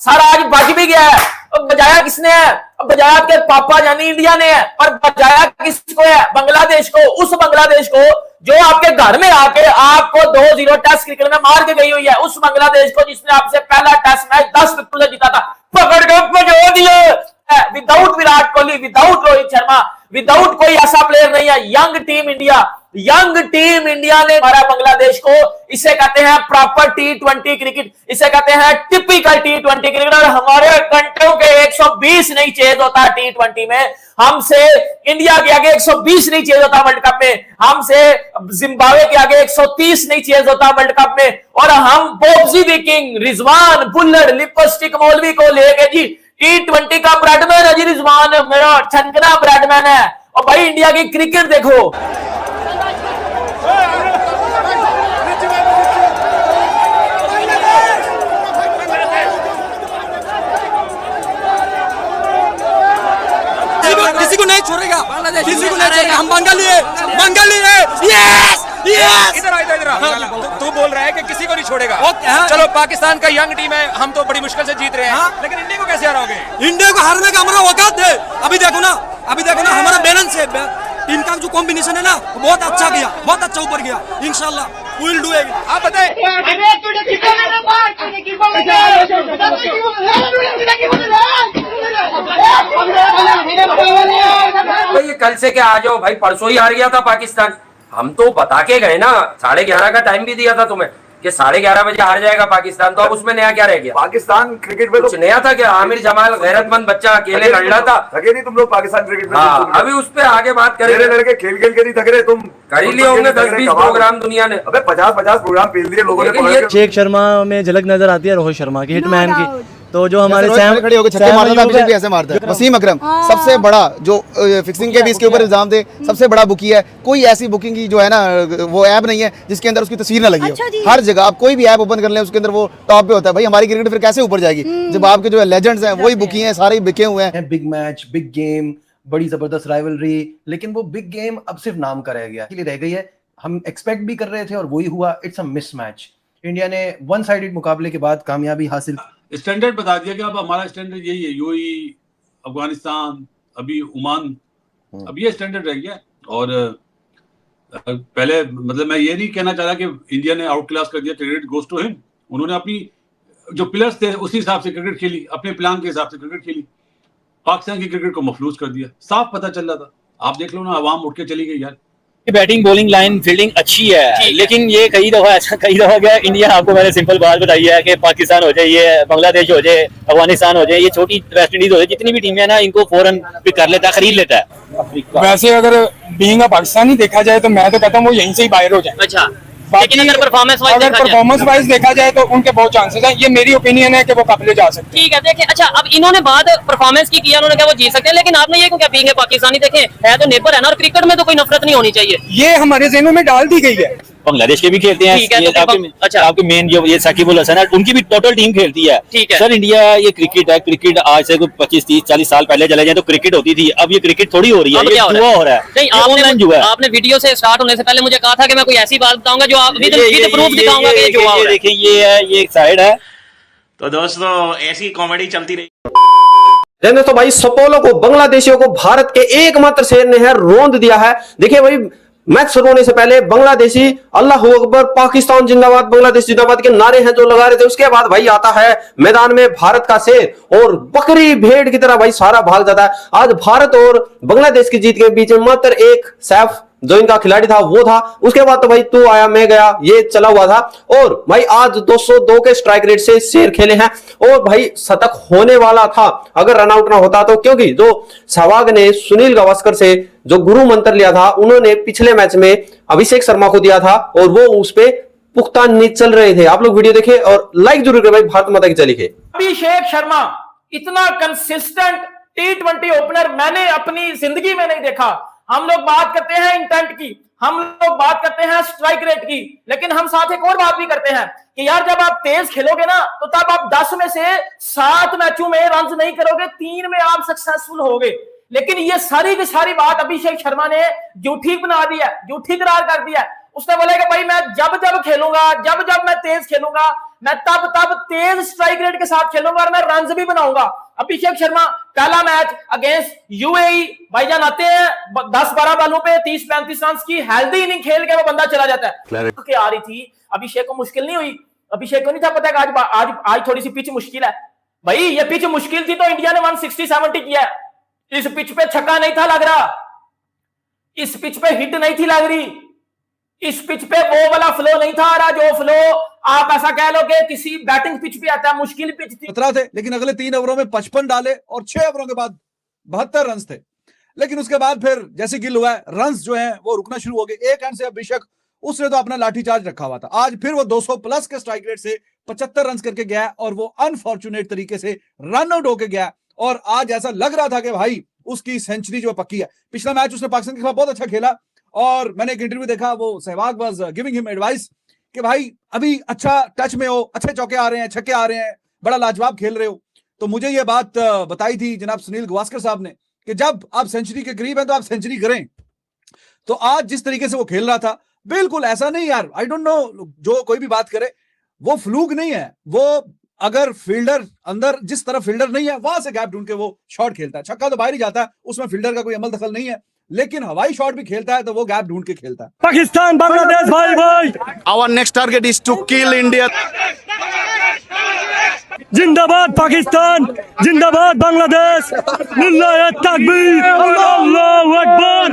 सारा आज बच भी गया है। अब बजाया किसने है? अब बजाया आपके पापा यानी इंडिया ने है, और बजाया किसको है? बांग्लादेश को। उस बांग्लादेश को जो आपके घर में आके आपको 2-0 टेस्ट क्रिकेट में मार के गई हुई है, उस बांग्लादेश को जिसने आपसे पहला टेस्ट मैच 10 विकेट से जीता था, पकड़ के बजा दिया। Without Virat Kohli, without Rohit Sharma, without कोई ऐसा प्लेयर नहीं है। यंग टीम इंडिया ने मारा बांग्लादेश को। इसे कहते हैं प्रॉपर T20 क्रिकेट, इसे कहते हैं टिपिकल T20 क्रिकेट। और हमारे घंटों के 120 नहीं चेज होता T20 में, हमसे इंडिया के आगे 120 नहीं चेज होता वर्ल्ड कप में, हमसे जिम्बाब्वे के आगे 130 नहीं चेज होता वर्ल्ड कप में। और हम बॉब्जी the king, Rizwan Bullar lipstick मौलवी को लेके जी T20 का ब्रेडमैन है जी रिजवान, मेरा छनकना ब्रेडमैन है। और भाई इंडिया की क्रिकेट देखो, किसी को नहीं छोड़ेगा, किसी को नहीं छोड़ेगा। हम बंगाली है, बंगाली है। यस यस, इधर तू बोल रहा है कि किसी को नहीं छोड़ेगा। चलो पाकिस्तान का यंग टीम है, हम तो बड़ी मुश्किल से जीत रहे हैं, लेकिन इंडिया को कैसे हराओगे? इंडिया को हारने का हमारा औकात है। अभी देखो ना हमारा बैलेंस है, टीम का जो कॉम्बिनेशन है ना, बहुत अच्छा गया, बहुत अच्छा ऊपर गया। इंशाल्लाह वी विल डू इट। आप बताएं। तो ये कल से क्या आ जाओ भाई, परसों ही हार गया था पाकिस्तान। हम तो बता के गए ना, 11:30 का टाइम भी दिया था तुम्हें कि 11:30 बजे हार जाएगा पाकिस्तान। तो अब उसमें नया क्या रह गया? पाकिस्तान क्रिकेट में कुछ नया था क्या? आमिर जमाल गैरतमंद बच्चा अकेले लड़ रहा था, थके नहीं तुम लोग पाकिस्तान क्रिकेट में? हाँ, अभी उस पर आगे बात करेंगे। लड़के खेल के नहीं थक रहे तुम? कर ही लिए होंगे 10-20 प्रोग्राम दुनिया ने। अबे 50-50 प्रोग्राम पेल दिए लोगों ने। शेख शर्मा में झलक नजर आती है रोहित शर्मा की, हिटमैन की। तो जो हमारे सैम खड़े होकर छक्के मारता था, अभिषेक भी ऐसे मारता है। वसीम अकरम सबसे बड़ा जो फिक्सिंग के भी इसके ऊपर इल्जाम थे, सबसे बड़ा बुकी है। कोई ऐसी बुकिंग की जो है ना वो ऐप नहीं है जिसके अंदर उसकी तस्वीर ना लगी हो। हर जगह आप कोई भी ऐप ओपन कर लें उसके अंदर वो टॉप पे होता है। भाई हमारी क्रिकेट फिर कैसे ऊपर जाएगी जब आपके जो लेजेंड्स हैं वही बुकी हैं, सारे बिके हुए हैं। बिग मैच, बिग गेम, बड़ी जबरदस्त राइवलरी, लेकिन वो बिग गेम अब सिर्फ नाम का रह गया, रह गई है। हम एक्सपेक्ट भी कर रहे थे और वही हुआ। It's a mismatch. इंडिया ने वन साइडेड मुकाबले के बाद कामयाबी हासिल। स्टैंडर्ड बता दिया कि अब हमारा स्टैंडर्ड यही है, यूएई, अफगानिस्तान, अभी ओमान, अब ये स्टैंडर्ड रह गया। और पहले मतलब मैं ये नहीं कहना चाह रहा कि इंडिया ने आउट क्लास कर दिया, क्रेडिट गोज टू हिम। उन्होंने अपनी जो प्लेयर्स थे उसी हिसाब से क्रिकेट खेली, अपने प्लान के हिसाब से क्रिकेट खेली। पाकिस्तान की क्रिकेट को मफलूज कर दिया, साफ पता चल रहा था। आप देख लो ना, आवाम उठ के चली गई यार। बैटिंग बॉलिंग लाइन फील्डिंग अच्छी है, लेकिन ये कई दफा गया इंडिया। आपको मैंने सिंपल बात बताई है कि पाकिस्तान हो जाए, ये बांग्लादेश हो जाए, अफगानिस्तान हो जाए, ये छोटी वेस्ट इंडीज हो जाए, जितनी भी टीमें ना इनको फौरन पिक कर लेता है, खरीद लेता है। वैसे अगर बीइंग पाकिस्तानी देखा जाए तो मैं तो कहता हूँ वो यहीं से ही बाहर हो जाए। अच्छा, लेकिन अगर परफॉर्मेंस वाइज देखा जाए तो उनके बहुत चांसेस हैं। ये मेरी ओपिनियन है कि वो काबिल जा सकते हैं। ठीक है, देखिए अच्छा, अब इन्होंने बात परफॉर्मेंस की किया, उन्होंने कहा वो जीत सकते हैं, लेकिन आपने ये क्यों क्या बीइंग पाकिस्तानी देखें है तो नेबर है ना, और क्रिकेट में तो कोई नफरत नहीं होनी चाहिए। ये हमारे ज़हनों में डाल दी गई है। बांग्लादेश के भी खेलते हैं, अच्छा आपके मेन जो ये साकिब उल हसन है, उनकी भी टोटल टीम खेलती है। ठीक है सर, इंडिया ये क्रिकेट है, क्रिकेट आज से 25-30-40 साल पहले चले जाए तो क्रिकेट होती थी, अब ये क्रिकेट थोड़ी हो रही है, ये जुआ हो रहा है। नहीं, आपने वीडियो से स्टार्ट होने से पहले मुझे कहा था कि मैं कोई ऐसी बात बताऊंगा जो आप विद प्रूफ दिखाऊंगा कि जुआ हो रहा है। देखिए ये है, ये एक साइड है। तो दोस्तों ऐसी कॉमेडी चलती रही। तो भाई सपोलो को, बांग्लादेशियों को भारत के एकमात्र शेर ने है रोंद दिया है। देखिए भाई, मैच शुरू होने से पहले बांग्लादेशी अल्लाह अकबर, पाकिस्तान जिंदाबाद, बांग्लादेश जिंदाबाद के नारे हैं जो लगा रहे थे। उसके बाद भाई आता है मैदान में भारत का शेर और बकरी भेड़ की तरह भाई सारा भाग जाता है। आज भारत और बांग्लादेश की जीत के बीच में मात्र एक सैफ जो इनका खिलाड़ी था वो था। उसके बाद तो भाई तू आया मैं गया, ये चला हुआ था। और भाई आज 202 के स्ट्राइक रेट से शेर खेले हैं और भाई शतक होने वाला था अगर रन आउट ना होता तो, क्योंकि जो सहवाग ने सुनील गावस्कर से जो गुरु मंत्र लिया था उन्होंने पिछले मैच में अभिषेक शर्मा को दिया था और वो उस पे पुख्ता नींद चल रहे थे। आप लोग वीडियो देखे और लाइक जरूर करें भाई, भारत माता की जय लिखे। अभिषेक शर्मा इतना कंसिस्टेंट T20 ओपनर मैंने अपनी जिंदगी में नहीं देखा। हम लोग बात करते हैं इंटेंट की, हम लोग बात करते हैं स्ट्राइक रेट की, लेकिन हम साथ एक और बात भी करते हैं कि यार जब आप तेज खेलोगे ना तो तब आप 10 में से 7 मैचों में रन नहीं करोगे, 3 में आप सक्सेसफुल होगे। लेकिन ये सारी की सारी बात अभिषेक शर्मा ने झूठी बना दी है, झूठी करार कर दिया। उसने बोला कि भाई मैं जब जब खेलूंगा, जब जब मैं तेज खेलूंगा, मैं तब तब तेज स्ट्राइक रेट के साथ खेलूंगा और मैं रन भी बनाऊंगा। अभिषेक शर्मा पहला मैच अगेंस्ट यूएई, भाईजान आते हैं 10-12 बॉलों पे 30-35 रन की हेल्दी इनिंग खेल के वो बंदा चला जाता है। कि आ रही थी अभिषेक को मुश्किल नहीं हुई, अभिषेक को नहीं था पता कि आज थोड़ी सी पिच मुश्किल है। भाई ये पिच मुश्किल थी तो इंडिया ने 160-70 किया है। इस पिच पे छक्का नहीं था लग रहा, इस पिच पे हिट नहीं थी लग रही, इस पिच पे वो वाला फ्लो नहीं था आ रहा जो फ्लो आप ऐसा कह लो कि किसी बैटिंग पिच पे आता है। मुश्किल पिच थी। 17 थे, लेकिन अगले 3 ओवरों में 55 डाले और 6 ओवरों के बाद 72 रन थे। लेकिन उसके बाद फिर जैसे गिल हुआ है, रन जो हैं वो रुकना शुरू हो गए। एक एंड से अभिषेक उसने तो अपना लाठीचार्ज रखा हुआ था, आज फिर वो 200 प्लस के स्ट्राइक रेट से 75 रन करके गया और वो अनफॉर्चुनेट तरीके से रन आउट होके गया। और आज ऐसा लग रहा था कि भाई उसकी सेंचुरी जो पक्की है। पिछला मैच उसने पाकिस्तान के खिलाफ बहुत अच्छा खेला और मैंने एक इंटरव्यू देखा, वो Sehwag was giving him advice कि भाई अभी अच्छा टच में हो, अच्छे चौके आ रहे हैं, छक्के आ रहे हैं, बड़ा लाजवाब खेल रहे हो। तो मुझे ये बात बताई थी जनाब सुनील गावस्कर साहब ने कि जब आप सेंचुरी के करीब हैं तो आप सेंचुरी करें। तो आज जिस तरीके से वो खेल रहा था, बिल्कुल ऐसा नहीं यार, आई डोंट नो, जो कोई भी बात करे वो फ्लूक नहीं है। वो अगर फील्डर अंदर जिस तरफ फील्डर नहीं है वहां से गैप ढूंढ के वो शॉट खेलता है। छक्का तो बाहर ही जाता है, उसमें फील्डर का कोई अमल दखल नहीं है, लेकिन हवाई शॉट भी खेलता है तो वो गैप ढूंढ के खेलता है। पाकिस्तान बांग्लादेश भाई भाई, our next target is to kill India. जिंदाबाद पाकिस्तान, जिंदाबाद बांग्लादेश, लिल्लाह तकबीर, अल्लाहू अकबर।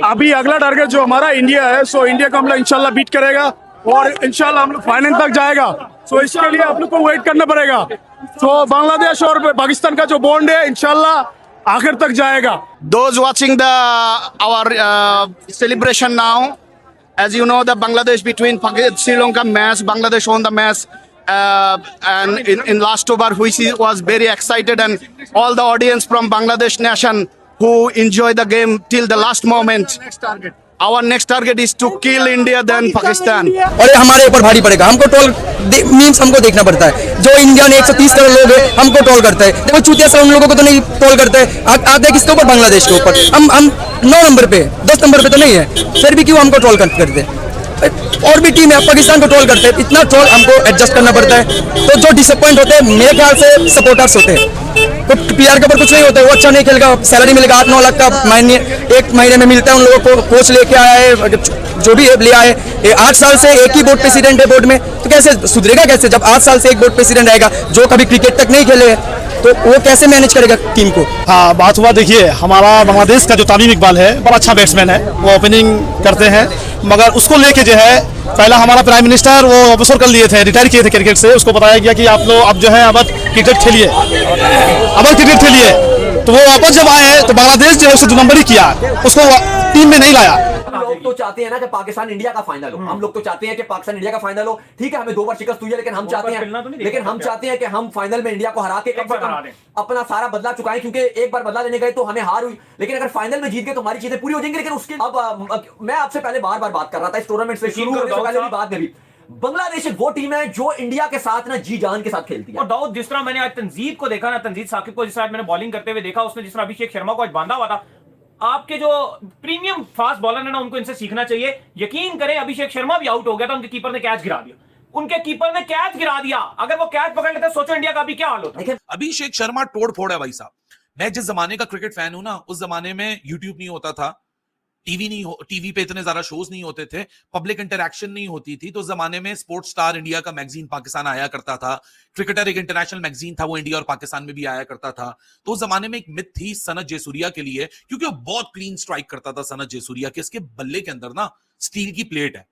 अभी अगला टारगेट जो हमारा इंडिया है, सो इंडिया को हम लोग इंशाल्लाह बीट करेगा और इंशाल्लाह हम लोग फाइनल तक जाएगा। सो इसके लिए आप लोग को वेट करना पड़ेगा। तो बांग्लादेश और पाकिस्तान का जो बॉन्ड है इंशाल्लाह आखिर तक जाएगा। Those watching our celebration now, as you know, the Bangladesh between Sri Lanka match, Bangladesh won the match, and in last over, which was very excited, and all the audience from Bangladesh nation who enjoy the game till the last moment. Our next target is to kill India then Pakistan. और ये हमारे ऊपर भारी पड़ेगा, हमको toll memes हमको देखना पड़ता है। जो इंडिया में 130 करोड़ लोग हैं हमको टोल करता है, देखो चूतिया से उन लोगों को तो नहीं टोल करता है। आते किसके ऊपर? बांग्लादेश के ऊपर। हम 9 नंबर पे 10 नंबर पे तो नहीं है, फिर भी क्यों हमको ट्रोल करते हैं? और भी टीम है पाकिस्तान को ट्रोल करते हैं, इतना ट्रोल हमको एडजस्ट करना पड़ता है। तो जो डिसअपॉइंट होते हैं मेरे ख्याल से सपोर्टर्स होते हैं। तो पीआर के ऊपर कुछ नहीं होता है, वो अच्छा नहीं खेलेगा, सैलरी मिलेगा 8-9 लाख का महीने, एक महीने में मिलता है उन लोगों को। कोच लेके आया है, जो भी ले आए, 8 साल से एक ही बोर्ड प्रेसिडेंट है बोर्ड में, तो कैसे सुधरेगा? कैसे जब 8 साल से एक बोर्ड प्रेसिडेंट आएगा जो कभी क्रिकेट तक नहीं खेले तो वो कैसे मैनेज करेगा टीम को? हाँ, बात हुआ, देखिए हमारा बांग्लादेश का जो तामीम इकबाल है बड़ा अच्छा बैट्समैन है, वो ओपनिंग करते हैं, मगर उसको लेके जो है पहला हमारा प्राइम मिनिस्टर वो ऑफिसर कर लिए थे, रिटायर किए थे क्रिकेट से। उसको बताया गया कि आप लोग अब जो है अब क्रिकेट खेलिए, अब क्रिकेट खेलिए। तो वो वापस जब आए तो बांग्लादेश जो है उसे 2 नंबर ही किया, उसको टीम में नहीं लाया। हम लोग तो चाहते हैं ना कि पाकिस्तान इंडिया का फाइनल हो, हम लोग तो चाहते हैं कि पाकिस्तान इंडिया का फाइनल हो। ठीक है, हमें 2 बार शिकस्त हुई है, लेकिन हम चाहते हैं कि हम फाइनल में इंडिया को हरा के कम से कम अपना सारा बदला चुकाएं, क्योंकि एक बार बदला लेने गए तो हमें हार हुई, लेकिन अगर फाइनल में जीत गए तो हमारी चीजें पूरी हो जाएंगी। लेकिन उसके अब मैं आपसे पहले बार बात कर रहा था, इस टूर्नामेंट से शुरू होने से पहले भी बात करी, बांग्लादेश वो टीम है जो इंडिया के साथ ना जी जान के साथ खेलती है। और दाऊद, जिस तरह मैंने आज तंजीद को देखा ना, तंजीद साकिब को जिस तरह मैंने बॉलिंग करते हुए देखा, उसने जिस तरह अभिषेक शर्मा को आज बांधा हुआ था, आपके जो प्रीमियम फास्ट बॉलर है ना उनको इनसे सीखना चाहिए। यकीन करें, अभिषेक शर्मा भी आउट हो गया था, उनके कीपर ने कैच गिरा दिया, उनके कीपर ने कैच गिरा दिया। अगर वो कैच पकड़ लेते सोचो इंडिया का अभी क्या हाल होता। अभिषेक शर्मा तोड़ फोड़ है भाई साहब। मैं जिस जमाने का क्रिकेट फैन हूं ना, उस जमाने में यूट्यूब नहीं होता था, टीवी पे इतने ज्यादा शोज नहीं होते थे, पब्लिक इंटरैक्शन नहीं होती थी। तो उस जमाने में स्पोर्ट्स स्टार इंडिया का मैगजीन पाकिस्तान आया करता था, क्रिकेटर एक इंटरनेशनल मैगजीन था, वो इंडिया और पाकिस्तान में भी आया करता था। तो उस जमाने में एक मिथ थी सनत जयसूर्या के लिए, क्योंकि वो बहुत क्लीन स्ट्राइक करता था सनत जयसूर्या, कि इसके बल्ले के अंदर ना स्टील की प्लेट है,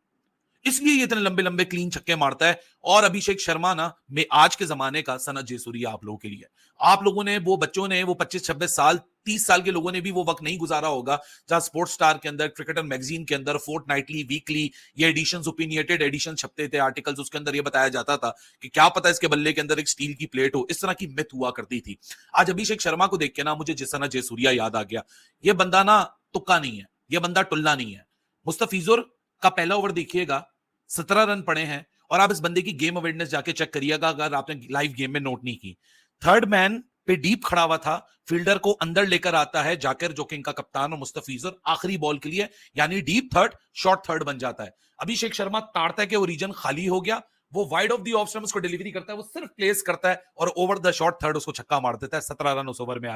इसलिए ये इतने लंबे लंबे क्लीन छक्के मारता है। और अभिषेक शर्मा ना मैं आज के जमाने का सनत जयसूर्या आप लोगों के लिए। आप लोगों ने, वो बच्चों ने, वो 25-26 साल 30 साल के लोगों ने भी वो वक्त नहीं गुजारा होगा जहां स्पोर्ट्स स्टार के अंदर, क्रिकेटर मैगजीन के अंदर फोर्टनाइटली, वीकली ये एडिशंस, ओपिनियटेड एडिशन छपते थे, आर्टिकल्स, उसके अंदर ये बताया जाता था कि क्या पता इसके बल्ले के अंदर एक स्टील की प्लेट हो। इस तरह की मिथ हुआ करती थी। आज अभिषेक शर्मा को देख के ना मुझे सनत जयसूर्या याद आ गया। ये बंदा ना तुक्का नहीं है, ये बंदा टुल्ला नहीं है। मुस्तफिजुर का पहला ओवर देखिएगा, 17 रन पड़े हैं, और आप इस बंदे की गेम अवेयरनेस जाके चेक करिएगा अगर आपने लाइव गेम में नोट नहीं की। थर्ड मैन पे डीप खड़ा हुआ था, फील्डर को अंदर लेकर आता है जाकिर जो कि इनका कप्तान और मुस्तफिजुर आखिरी बॉल के लिए, यानी डीप थर्ड शॉर्ट थर्ड बन जाता है। अभिषेक शर्मा ताड़ता है कि वो रीजन खाली हो गया, वो wide of the off stump उसको डिलीवरी करता है, वो सिर्फ प्लेस करता है और ओवर द शॉर्ट थर्ड उसको छक्का मार देता है। 17 रन उस ओवर में